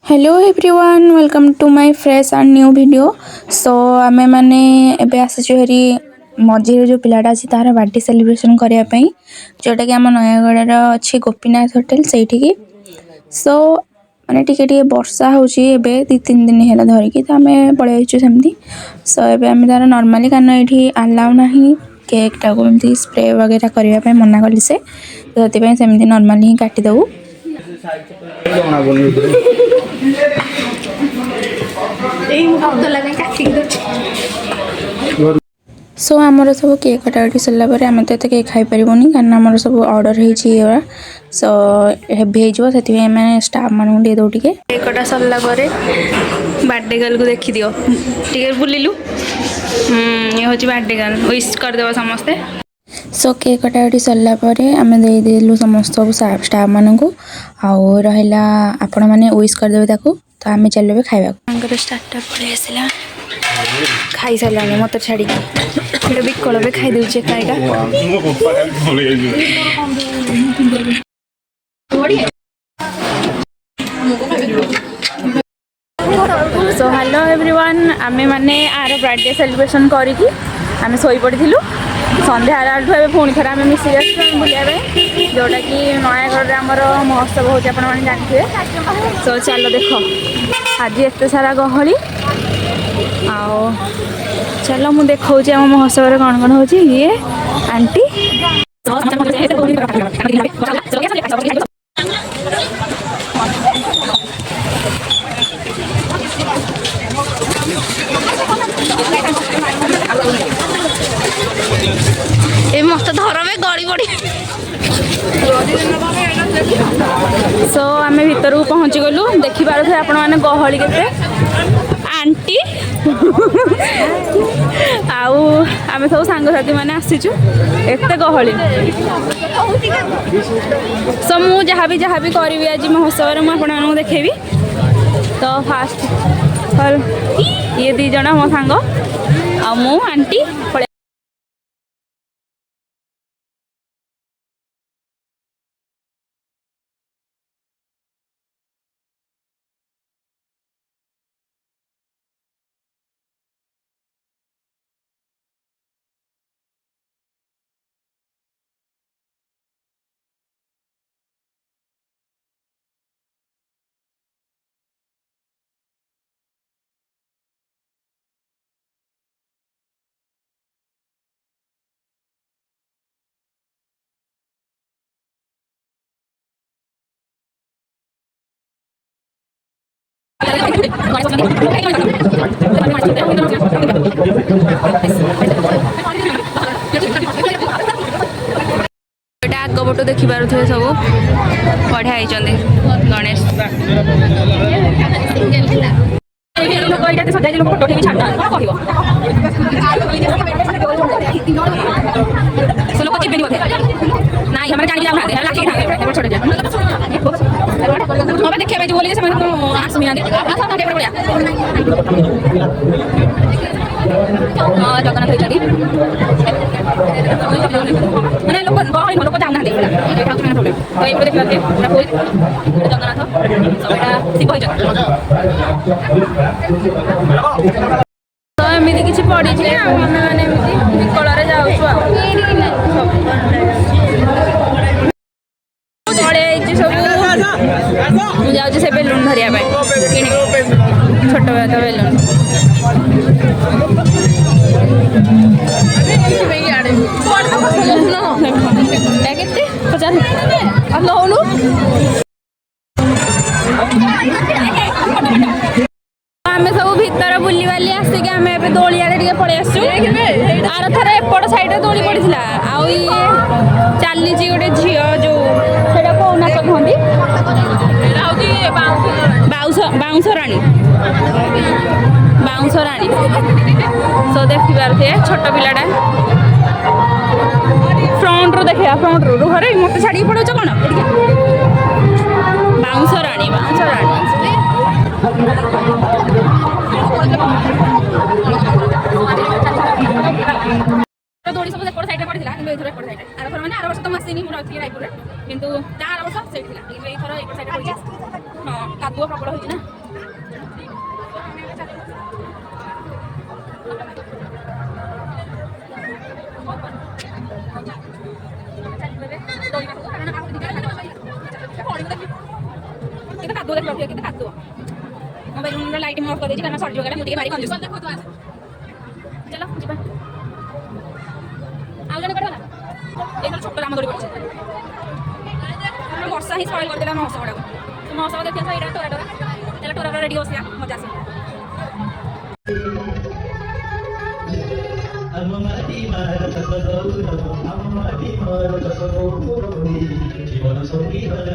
Hello everyone welcome to my fresh and new video. So आमे माने एबे आसीछु हेरी मझे जो पिलाटा अछि तार बर्थडे सेलिब्रेशन करिया पई जोटा कि हम नयागढ़ अच्छी गोपीनाथ होटल सेठी की। सो माने टिके टिके वर्षा होची एबे 2-3 दिन हेला धरिकी तो आमे पळे आइछु सेमती। सो एबे आमे तार नॉर्मली कान एठी अलाउ नाही केक टाको एमती स्प्रे वगैरह करिया पई मना करली से तो तति पई सेमती नॉर्मली ही काटी दऊ। सो आमर सब केक कटाकटी सरला आम तो ये केक खाई पारूनी कारण आम सब ऑर्डर होगा। सो हेवी हो स्टाफ मान दे दो टे केक कटा सरला बर्थडे गर्ल को देखी दियो टे बुलिलु। ये हूँ बर्थडे गर्ल विश करदेव समस्ते। सो केक कटाकटी सरला आम देदेलु समस्त स्टाफ मान को आउ रहा आपण मैंने विश करदेवे ताको तो आम चलो खावा स्टार्टर पड़े आसला खाई सारा मत छाड़ी विकल भी खाई दूचे खाईटा। सो हेलो एवरीवन आमे माने आर बर्थडे सेलिब्रेशन करिकी आमे सोई पड़िथिलु संध्या आलु पुणी थे आम मिसिक आसू बुलिया जोटा कि नयागढ़ आमर महोत्सव हो जानते। सो चलो देख आज एत सारा गहली आओ चलो मु देखा आम महोत्सव कौन कौन हो ये आंटी ए मस्त धर में गड़ी पड़ी। सो आम भीतर को पहुँची गलु देखी पारे आपण मैंने गहली के आंटी आउ आम सब सांगसाथी मैंने आसीचु एत गहली। सो मु जहाँ भी करी आज महोत्सव मुझे देखेबी। तो फास्ट ये दी जन मो सांग आ मु आंटी आग पटो देखी पारे सब बढ़िया गणेश देखिए बोलिए जगन्नाथ मैंने लोक लोक जाऊना तो ये देखिए जगन्नाथ शिव तो एमती किसी पड़ी मैंने विकल जाऊँ से बेलून धरिया छोट बेलून आमे सब भीतर बुली वाली आसिक आम ए दोली आड़े पड़े आसु आर थर एपट साइड दोली पड़ा आउ ये चली गोटे झील जो कौन नाच कहती बाउंस राणी सो देखी पारे छोट पिलाटा फ्रंट रू देखा फ्रंट रू घरे मत छाड़ी पड़ो कौन बाउंस राणी दौड़ी सब एपट साइड पड़ा एपट साइड आर थर मैंने आर वर्ष तो मसीनी मुझे रायपुर कितु आर वर्ष से साइड पड़ी हाँ कादुआ प्रबल होना। ब्लॉग के काट दो मोबाइल रूम लाइटिंग ऑफ कर दीजिए कारण सर्ट वगैरह मुझे भारी कंजूस चलो जी आउ जने कटला एना छोट राम दौड़ी पड़ছে वर्षा ही स्पॉइल कर देला मौसम गुडा मौसम देखिए तो एटा टोरा एला टोरा रेडी होसिया मजा से Amati mara tasawwur amati mara tasawwur জীবন সঙ্গী হলো